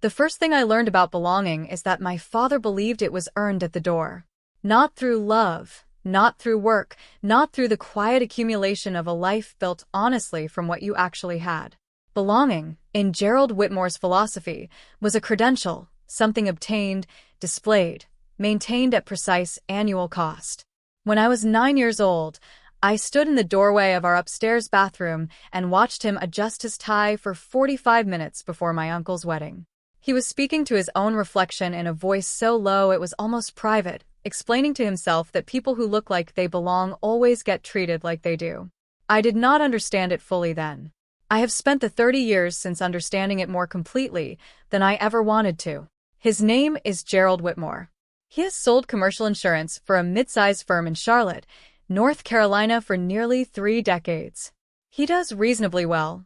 The first thing I learned about belonging is that my father believed it was earned at the door. Not through love, not through work, not through the quiet accumulation of a life built honestly from what you actually had. Belonging, in Gerald Whitmore's philosophy, was a credential, something obtained, displayed, maintained at precise annual cost. When I was 9 years old, I stood in the doorway of our upstairs bathroom and watched him adjust his tie for 45 minutes before my uncle's wedding. He was speaking to his own reflection in a voice so low it was almost private, explaining to himself that people who look like they belong always get treated like they do. I did not understand it fully then. I have spent the 30 years since understanding it more completely than I ever wanted to. His name is Gerald Whitmore. He has sold commercial insurance for a mid-sized firm in Charlotte, North Carolina for nearly 3 decades. He does reasonably well.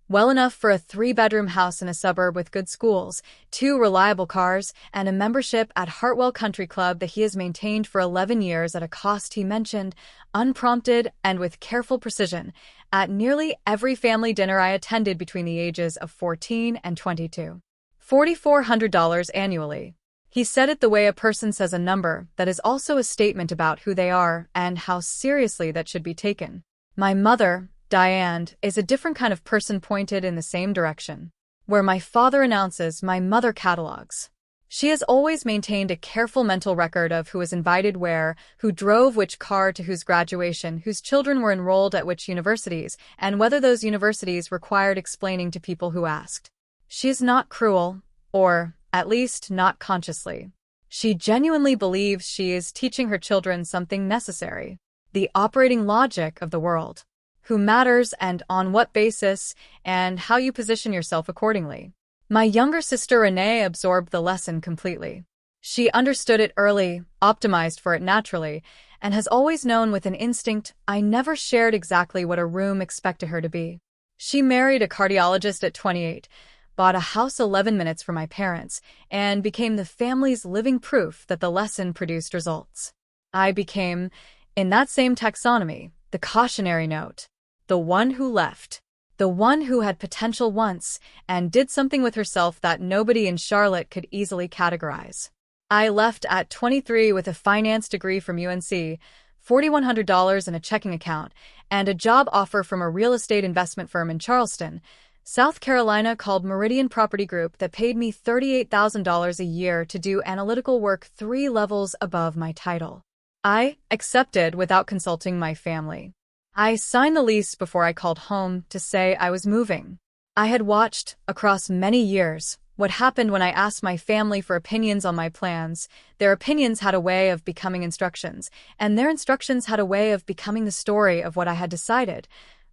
Well enough for a 3-bedroom house in a suburb with good schools, 2 reliable cars, and a membership at Hartwell Country Club that he has maintained for 11 years at a cost he mentioned, unprompted and with careful precision, at nearly every family dinner I attended between the ages of 14 and 22. $4,400 annually. He said it the way a person says a number that is also a statement about who they are and how seriously that should be taken. My mother, Diane, is a different kind of person pointed in the same direction. Where my father announces, my mother catalogs. She has always maintained a careful mental record of who was invited where, who drove which car to whose graduation, whose children were enrolled at which universities, and whether those universities required explaining to people who asked. She is not cruel, or, at least, not consciously. She genuinely believes she is teaching her children something necessary, the operating logic of the world. Who matters and on what basis, and how you position yourself accordingly. My younger sister Renee absorbed the lesson completely. She understood it early, optimized for it naturally, and has always known with an instinct I never shared exactly what a room expected her to be. She married a cardiologist at 28, bought a house 11 minutes from my parents, and became the family's living proof that the lesson produced results. I became, in that same taxonomy, the cautionary note. The one who left. The one who had potential once and did something with herself that nobody in Charlotte could easily categorize. I left at 23 with a finance degree from UNC, $4,100 in a checking account, and a job offer from a real estate investment firm in Charleston, South Carolina called Meridian Property Group that paid me $38,000 a year to do analytical work 3 levels above my title. I accepted without consulting my family. I signed the lease before I called home to say I was moving. I had watched, across many years, what happened when I asked my family for opinions on my plans. Their opinions had a way of becoming instructions, and their instructions had a way of becoming the story of what I had decided,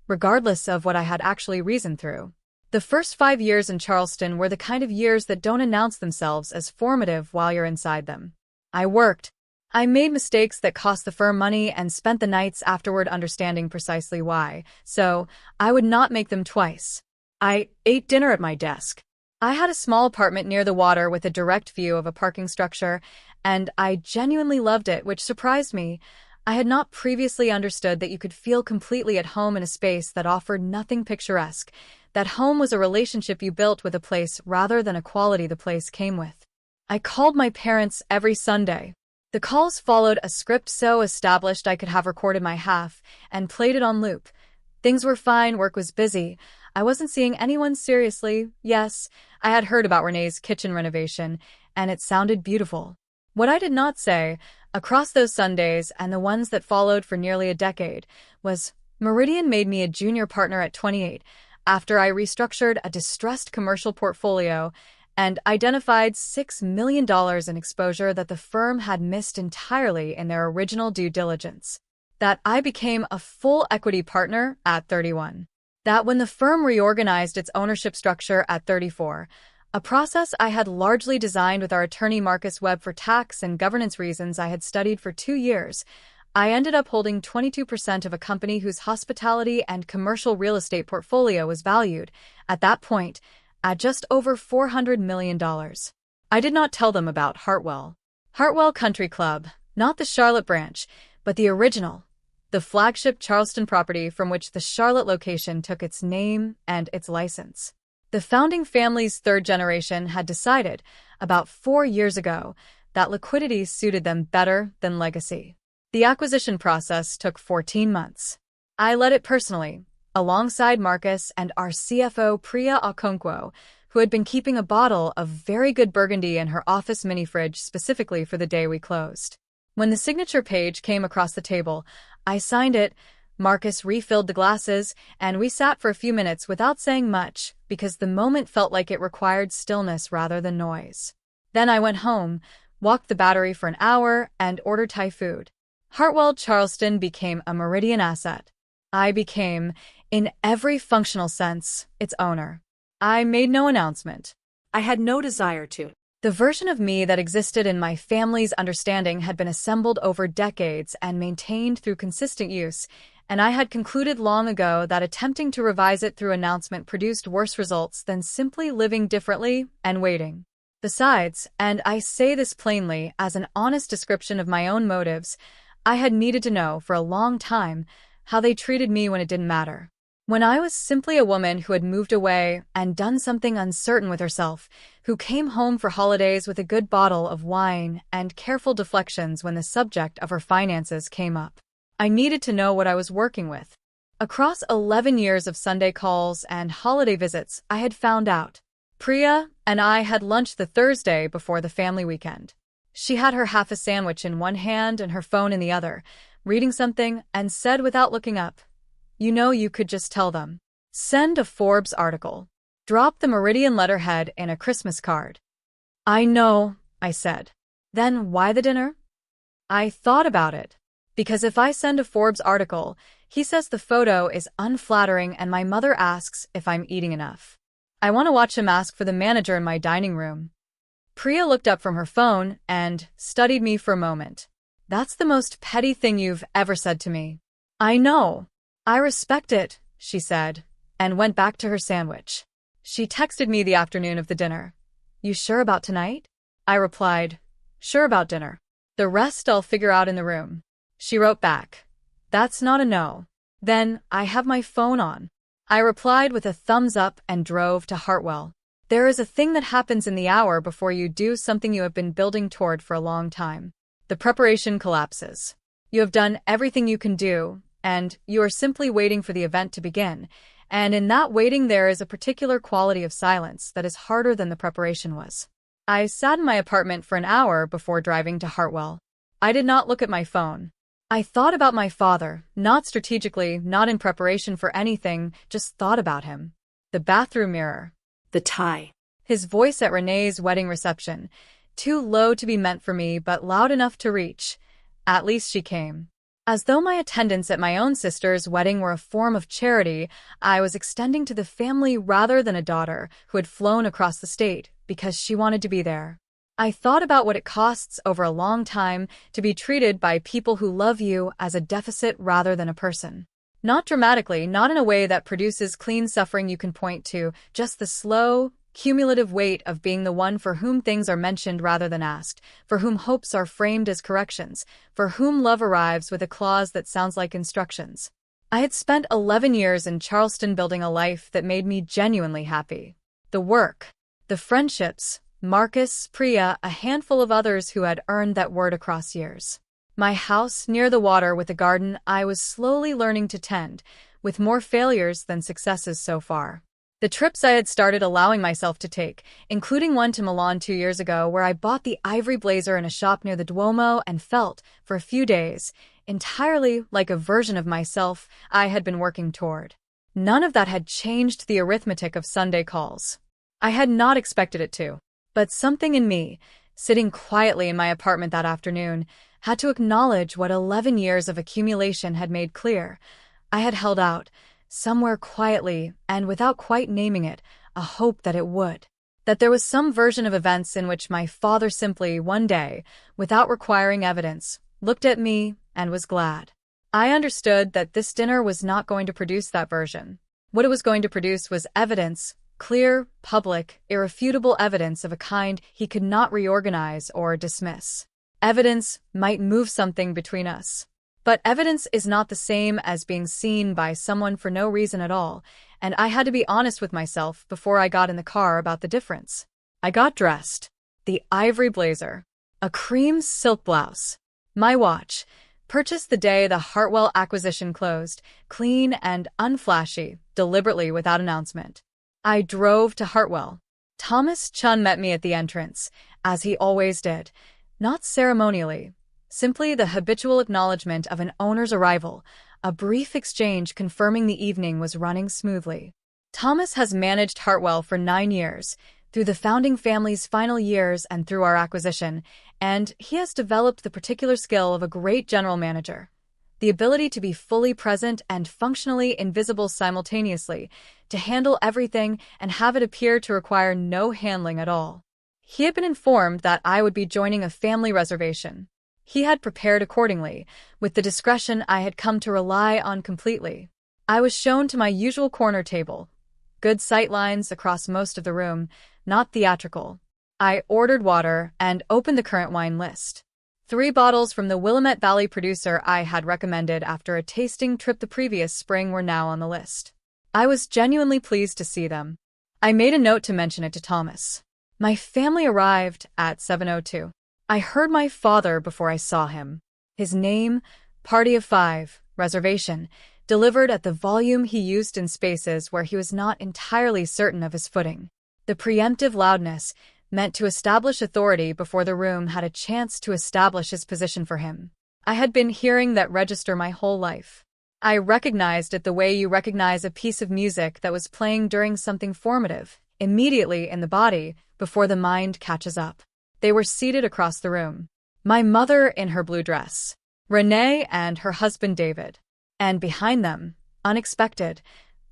regardless of what I had actually reasoned through. The first 5 years in Charleston were the kind of years that don't announce themselves as formative while you're inside them. I worked. I made mistakes that cost the firm money and spent the nights afterward understanding precisely why, so I would not make them twice. I ate dinner at my desk. I had a small apartment near the water with a direct view of a parking structure, and I genuinely loved it, which surprised me. I had not previously understood that you could feel completely at home in a space that offered nothing picturesque, that home was a relationship you built with a place rather than a quality the place came with. I called my parents every Sunday. The calls followed a script so established I could have recorded my half and played it on loop. Things were fine, work was busy. I wasn't seeing anyone seriously. Yes, I had heard about Renee's kitchen renovation, and it sounded beautiful. What I did not say, across those Sundays and the ones that followed for nearly a decade, was Meridian made me a junior partner at 28 after I restructured a distressed commercial portfolio and identified $6 million in exposure that the firm had missed entirely in their original due diligence. That I became a full equity partner at 31. That when the firm reorganized its ownership structure at 34, a process I had largely designed with our attorney Marcus Webb for tax and governance reasons I had studied for 2 years, I ended up holding 22% of a company whose hospitality and commercial real estate portfolio was valued, at that point, at just over $400 million. I did not tell them about Hartwell. Hartwell Country Club, not the Charlotte branch, but the original, the flagship Charleston property from which the Charlotte location took its name and its license. The founding family's third generation had decided, about 4 years ago, that liquidity suited them better than legacy. The acquisition process took 14 months. I led it personally, alongside Marcus and our CFO Priya Okonkwo, who had been keeping a bottle of very good Burgundy in her office mini-fridge specifically for the day we closed. When the signature page came across the table, I signed it, Marcus refilled the glasses, and we sat for a few minutes without saying much because the moment felt like it required stillness rather than noise. Then I went home, walked the Battery for an hour, and ordered Thai food. Hartwell Charleston became a Meridian asset. I became, in every functional sense, its owner. I made no announcement. I had no desire to. The version of me that existed in my family's understanding had been assembled over decades and maintained through consistent use, and I had concluded long ago that attempting to revise it through announcement produced worse results than simply living differently and waiting. Besides, and I say this plainly as an honest description of my own motives, I had needed to know for a long time how they treated me when it didn't matter. When I was simply a woman who had moved away and done something uncertain with herself, who came home for holidays with a good bottle of wine and careful deflections when the subject of her finances came up. I needed to know what I was working with. Across 11 years of Sunday calls and holiday visits, I had found out. Priya and I had lunch the Thursday before the family weekend. She had her half a sandwich in one hand and her phone in the other, reading something, and said without looking up, "You know, you could just tell them. Send a Forbes article. Drop the Meridian letterhead in a Christmas card." "I know," I said. "Then why the dinner?" I thought about it. Because if I send a Forbes article, he says the photo is unflattering and my mother asks if I'm eating enough. I want to watch him ask for the manager in my dining room. Priya looked up from her phone and studied me for a moment. "That's the most petty thing you've ever said to me." "I know. I respect it," she said, and went back to her sandwich. She texted me the afternoon of the dinner. "You sure about tonight?" I replied, "Sure about dinner. The rest I'll figure out in the room." She wrote back, "That's not a no." "Then I have my phone on." I replied with a thumbs up and drove to Hartwell. There is a thing that happens in the hour before you do something you have been building toward for a long time. The preparation collapses. You have done everything you can do, and you are simply waiting for the event to begin, and in that waiting there is a particular quality of silence that is harder than the preparation was. I sat in my apartment for an hour before driving to Hartwell. I did not look at my phone. I thought about my father, not strategically, not in preparation for anything, just thought about him. The bathroom mirror. The tie. His voice at Renee's wedding reception, too low to be meant for me but loud enough to reach. At least she came. As though my attendance at my own sister's wedding were a form of charity, I was extending to the family rather than a daughter who had flown across the state because she wanted to be there. I thought about what it costs over a long time to be treated by people who love you as a deficit rather than a person. Not dramatically, not in a way that produces clean suffering you can point to, just the slow, cumulative weight of being the one for whom things are mentioned rather than asked, for whom hopes are framed as corrections, for whom love arrives with a clause that sounds like instructions. I had spent 11 years in Charleston building a life that made me genuinely happy. The work, the friendships, Marcus, Priya, a handful of others who had earned that word across years. My house near the water with a garden I was slowly learning to tend, with more failures than successes so far. The trips I had started allowing myself to take, including one to Milan 2 years ago where I bought the ivory blazer in a shop near the Duomo and felt, for a few days, entirely like a version of myself I had been working toward. None of that had changed the arithmetic of Sunday calls. I had not expected it to. But something in me, sitting quietly in my apartment that afternoon, had to acknowledge what 11 years of accumulation had made clear. I had held out, somewhere quietly and without quite naming it, a hope that it would. That there was some version of events in which my father simply, one day, without requiring evidence, looked at me and was glad. I understood that this dinner was not going to produce that version. What it was going to produce was evidence, clear, public, irrefutable evidence of a kind he could not reorganize or dismiss. Evidence might move something between us. But evidence is not the same as being seen by someone for no reason at all, and I had to be honest with myself before I got in the car about the difference. I got dressed. The ivory blazer. A cream silk blouse. My watch. Purchased the day the Hartwell acquisition closed, clean and unflashy, deliberately without announcement. I drove to Hartwell. Thomas Chun met me at the entrance, as he always did, not ceremonially, simply the habitual acknowledgement of an owner's arrival, a brief exchange confirming the evening was running smoothly. Thomas has managed Hartwell for 9 years, through the founding family's final years and through our acquisition, and he has developed the particular skill of a great general manager. The ability to be fully present and functionally invisible simultaneously, to handle everything and have it appear to require no handling at all. He had been informed that I would be joining a family reservation. He had prepared accordingly, with the discretion I had come to rely on completely. I was shown to my usual corner table. Good sight lines across most of the room, not theatrical. I ordered water and opened the current wine list. 3 bottles from the Willamette Valley producer I had recommended after a tasting trip the previous spring were now on the list. I was genuinely pleased to see them. I made a note to mention it to Thomas. My family arrived at 7:02. I heard my father before I saw him. His name, party of 5, reservation, delivered at the volume he used in spaces where he was not entirely certain of his footing. The preemptive loudness, meant to establish authority before the room had a chance to establish his position for him. I had been hearing that register my whole life. I recognized it the way you recognize a piece of music that was playing during something formative, immediately in the body, before the mind catches up. They were seated across the room. My mother in her blue dress, Renee and her husband David. And behind them, unexpected,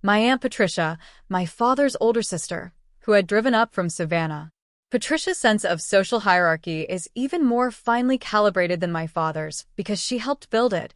my Aunt Patricia, my father's older sister, who had driven up from Savannah. Patricia's sense of social hierarchy is even more finely calibrated than my father's because she helped build it.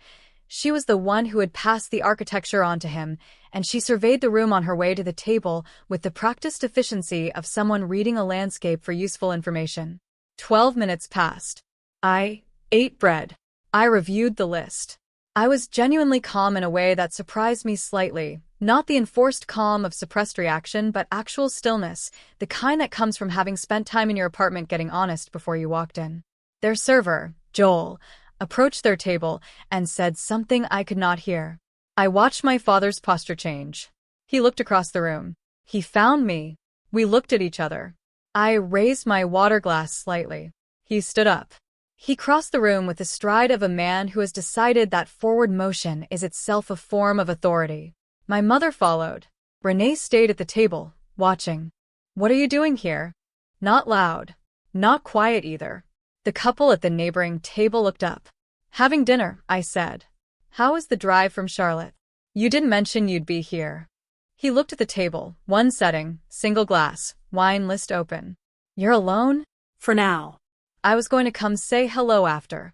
She was the one who had passed the architecture on to him, and she surveyed the room on her way to the table with the practiced efficiency of someone reading a landscape for useful information. 12 minutes passed. I ate bread. I reviewed the list. I was genuinely calm in a way that surprised me slightly. Not the enforced calm of suppressed reaction, but actual stillness, the kind that comes from having spent time in your apartment getting honest before you walked in. Their server, Joel, approached their table and said something I could not hear. I watched my father's posture change. He looked across the room. He found me. We looked at each other. I raised my water glass slightly. He stood up. He crossed the room with the stride of a man who has decided that forward motion is itself a form of authority. My mother followed. Renee stayed at the table, watching. What are you doing here? Not loud. Not quiet either. The couple at the neighboring table looked up. Having dinner, I said. How is the drive from Charlotte? You didn't mention you'd be here. He looked at the table, one setting, single glass, wine list open. You're alone? For now. I was going to come say hello after.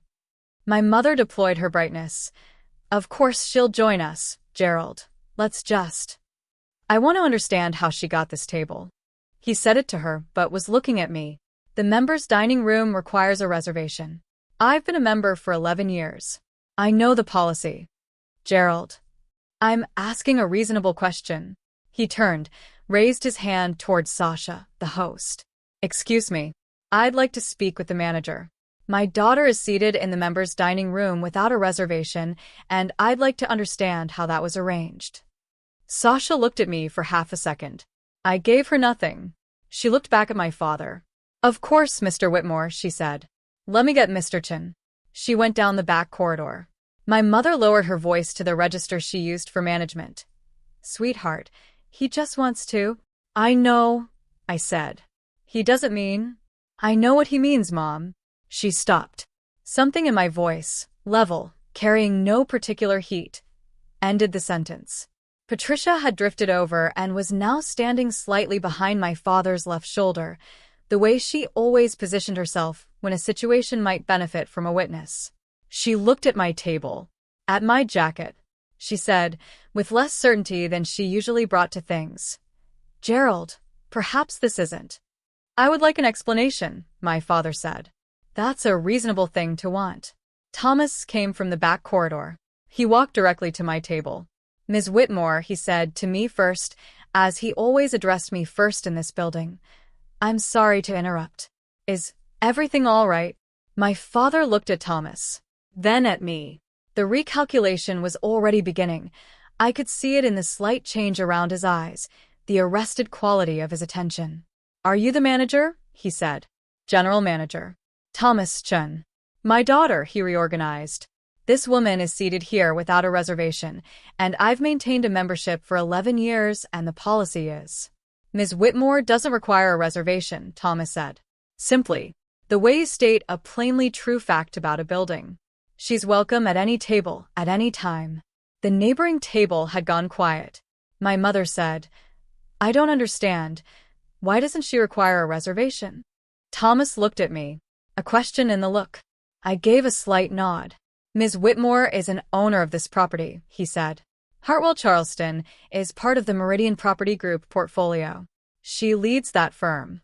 My mother deployed her brightness. Of course she'll join us, Gerald. Let's just. I want to understand how she got this table. He said it to her, but was looking at me. The members' dining room requires a reservation. I've been a member for 11 years. I know the policy. Gerald. I'm asking a reasonable question. He turned, raised his hand towards Sasha, the host. Excuse me. I'd like to speak with the manager. My daughter is seated in the members' dining room without a reservation, and I'd like to understand how that was arranged. Sasha looked at me for half a second. I gave her nothing. She looked back at my father. Of course, Mr. Whitmore, she said. Let me get Mr. Chin. She went down the back corridor. My mother lowered her voice to the register she used for management. Sweetheart, he just wants to. I know, I said. He doesn't mean. I know what he means, Mom. She stopped. Something in my voice, level, carrying no particular heat, ended the sentence. Patricia had drifted over and was now standing slightly behind my father's left shoulder, the way she always positioned herself when a situation might benefit from a witness. She looked at my table, at my jacket. She said, with less certainty than she usually brought to things. Gerald, perhaps this isn't. I would like an explanation, my father said. That's a reasonable thing to want. Thomas came from the back corridor. He walked directly to my table. Ms. Whitmore, he said to me first, as he always addressed me first in this building. I'm sorry to interrupt. Is everything all right? My father looked at Thomas, then at me. The recalculation was already beginning. I could see it in the slight change around his eyes, the arrested quality of his attention. Are you the manager? He said. General manager. Thomas Chun. My daughter, he reorganized. This woman is seated here without a reservation, and I've maintained a membership for 11 years, and the policy is. Ms. Whitmore doesn't require a reservation, Thomas said. Simply, the way you state a plainly true fact about a building. She's welcome at any table, at any time. The neighboring table had gone quiet. My mother said, I don't understand. Why doesn't she require a reservation? Thomas looked at me, a question in the look. I gave a slight nod. Ms. Whitmore is an owner of this property, he said. Hartwell Charleston is part of the Meridian Property Group portfolio. She leads that firm.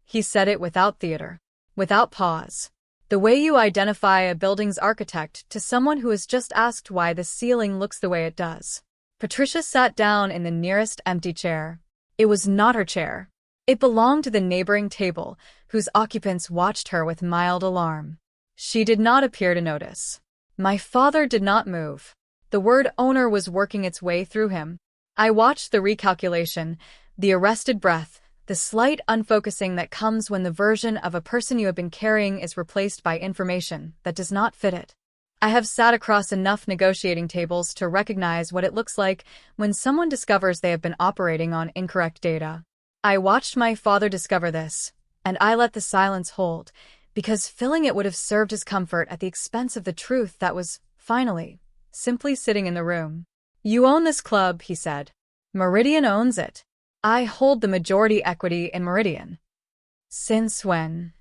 He said it without theater, without pause. The way you identify a building's architect to someone who has just asked why the ceiling looks the way it does. Patricia sat down in the nearest empty chair. It was not her chair. It belonged to the neighboring table, whose occupants watched her with mild alarm. She did not appear to notice. My father did not move. The word owner was working its way through him. I watched the recalculation, the arrested breath, the slight unfocusing that comes when the version of a person you have been carrying is replaced by information that does not fit it. I have sat across enough negotiating tables to recognize what it looks like when someone discovers they have been operating on incorrect data. I watched my father discover this, and I let the silence hold, because filling it would have served his comfort at the expense of the truth that was, finally, simply sitting in the room. You own this club, he said. Meridian owns it. I hold the majority equity in Meridian. Since when?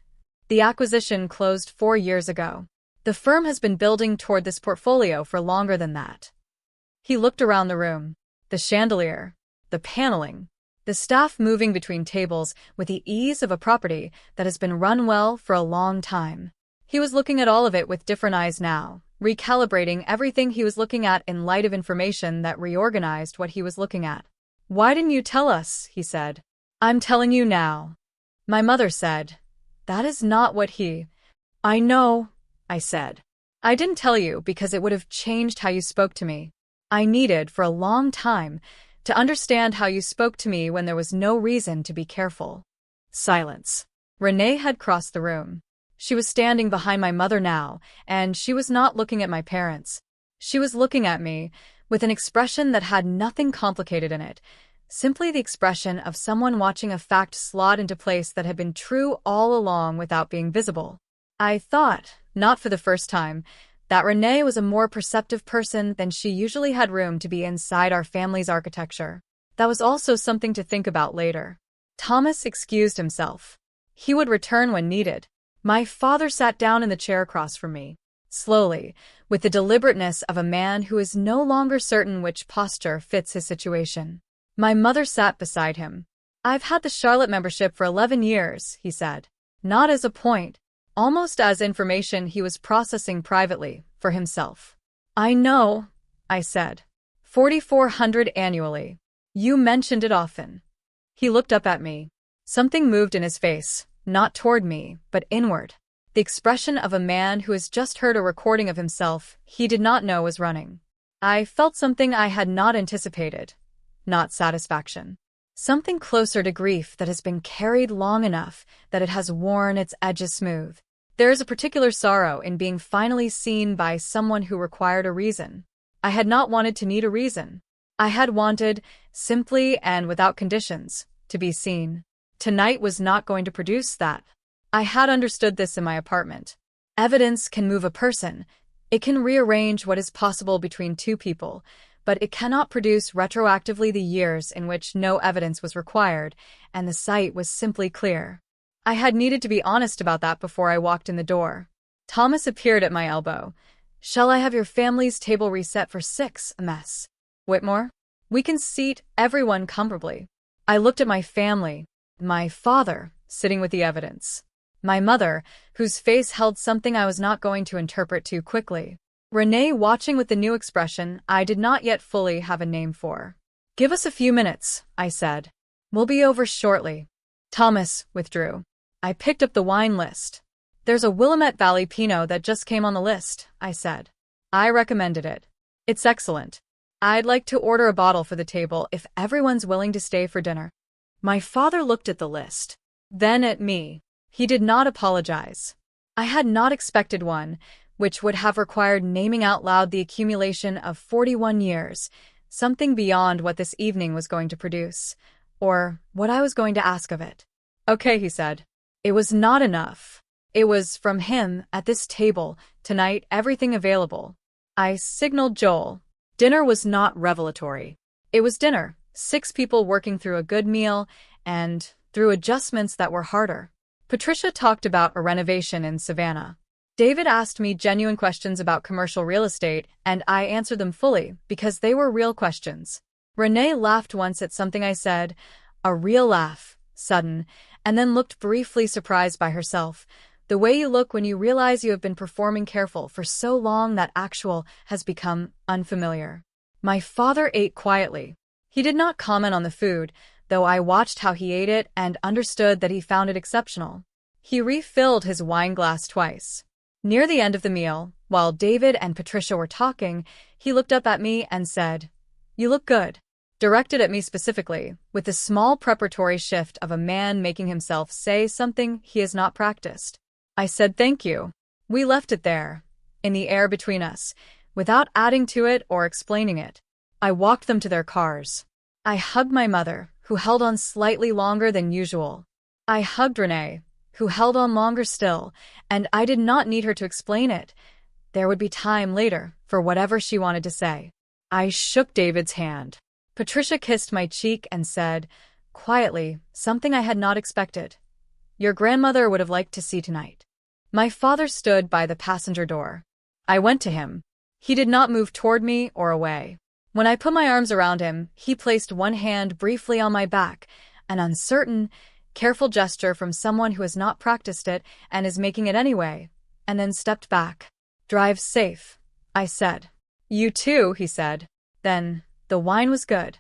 The acquisition closed 4 years ago. The firm has been building toward this portfolio for longer than that. He looked around the room. The chandelier, the paneling, the staff moving between tables with the ease of a property that has been run well for a long time. He was looking at all of it with different eyes now, recalibrating everything he was looking at in light of information that reorganized what he was looking at. Why didn't you tell us? He said. I'm telling you now. My mother said. That is not what he... I know, I said. I didn't tell you because it would have changed how you spoke to me. I needed, for a long time, to understand how you spoke to me when there was no reason to be careful. Silence. Renee had crossed the room. She was standing behind my mother now, and she was not looking at my parents. She was looking at me, with an expression that had nothing complicated in it, simply the expression of someone watching a fact slot into place that had been true all along without being visible. I thought, not for the first time, that Renee was a more perceptive person than she usually had room to be inside our family's architecture. That was also something to think about later. Thomas excused himself. He would return when needed. My father sat down in the chair across from me, slowly, with the deliberateness of a man who is no longer certain which posture fits his situation. My mother sat beside him. I've had the Charlotte membership for 11 years, he said. Not as a point, almost as information he was processing privately, for himself. I know, I said. 4,400 annually. You mentioned it often. He looked up at me. Something moved in his face, not toward me, but inward. The expression of a man who has just heard a recording of himself he did not know was running. I felt something I had not anticipated. Not satisfaction. Something closer to grief that has been carried long enough that it has worn its edges smooth. There is a particular sorrow in being finally seen by someone who required a reason. I had not wanted to need a reason. I had wanted, simply and without conditions, to be seen. Tonight was not going to produce that. I had understood this in my apartment. Evidence can move a person. It can rearrange what is possible between two people, but it cannot produce retroactively the years in which no evidence was required, and the sight was simply clear. I had needed to be honest about that before I walked in the door. Thomas appeared at my elbow. Shall I have your family's table reset for 6, Ms. Whitmore? We can seat everyone comfortably. I looked at my family, my father, sitting with the evidence. My mother, whose face held something I was not going to interpret too quickly. Renee watching with the new expression I did not yet fully have a name for. Give us a few minutes, I said. We'll be over shortly. Thomas withdrew. I picked up the wine list. There's a Willamette Valley Pinot that just came on the list, I said. I recommended it. It's excellent. I'd like to order a bottle for the table if everyone's willing to stay for dinner. My father looked at the list, then at me. He did not apologize. I had not expected one, which would have required naming out loud the accumulation of 41 years, something beyond what this evening was going to produce, or what I was going to ask of it. Okay, he said. It was not enough. It was, from him, at this table, tonight, everything available. I signaled Joel. Dinner was not revelatory. It was dinner, 6 people working through a good meal, and through adjustments that were harder. Patricia talked about a renovation in Savannah. David asked me genuine questions about commercial real estate, and I answered them fully, because they were real questions. Renee laughed once at something I said, a real laugh, sudden, and then looked briefly surprised by herself, the way you look when you realize you have been performing careful for so long that actual has become unfamiliar. My father ate quietly. He did not comment on the food, though I watched how he ate it and understood that he found it exceptional. He refilled his wine glass twice. Near the end of the meal, while David and Patricia were talking, he looked up at me and said, "You look good," directed at me specifically, with the small preparatory shift of a man making himself say something he has not practiced. I said thank you. We left it there, in the air between us, without adding to it or explaining it. I walked them to their cars. I hugged my mother, who held on slightly longer than usual. I hugged Renee, who held on longer still, and I did not need her to explain it. There would be time later for whatever she wanted to say. I shook David's hand. Patricia kissed my cheek and said, quietly, something I had not expected. Your grandmother would have liked to see tonight. My father stood by the passenger door. I went to him. He did not move toward me or away. When I put my arms around him, he placed one hand briefly on my back, an uncertain, careful gesture from someone who has not practiced it and is making it anyway, and then stepped back. Drive safe, I said. You too, he said. Then, the wine was good.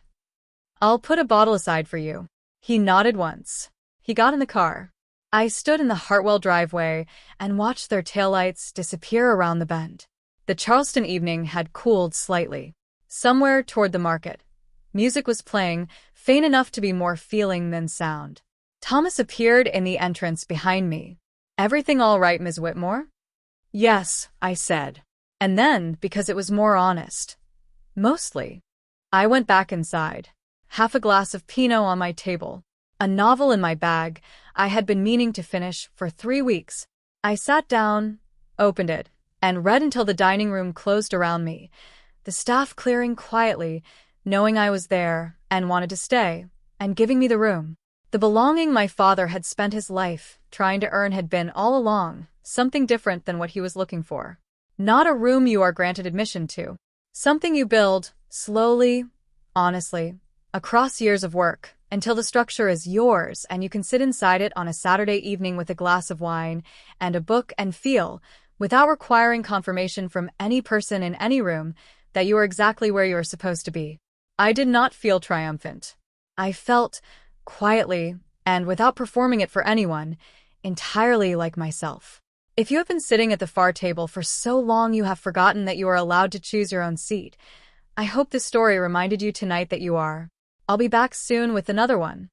I'll put a bottle aside for you. He nodded once. He got in the car. I stood in the Hartwell driveway and watched their taillights disappear around the bend. The Charleston evening had cooled slightly. Somewhere toward the market, music was playing, faint enough to be more feeling than sound. Thomas appeared in the entrance behind me. Everything all right, Ms. Whitmore? Yes, I said. And then, because it was more honest. Mostly. I went back inside. Half a glass of Pinot on my table. A novel in my bag I had been meaning to finish for 3 weeks. I sat down, opened it, and read until the dining room closed around me, the staff clearing quietly, knowing I was there and wanted to stay, and giving me the room. The belonging my father had spent his life trying to earn had been all along something different than what he was looking for. Not a room you are granted admission to. Something you build, slowly, honestly, across years of work, until the structure is yours and you can sit inside it on a Saturday evening with a glass of wine and a book and feel, without requiring confirmation from any person in any room, that you are exactly where you are supposed to be. I did not feel triumphant. I felt, quietly, and without performing it for anyone, entirely like myself. If you have been sitting at the far table for so long you have forgotten that you are allowed to choose your own seat, I hope this story reminded you tonight that you are. I'll be back soon with another one.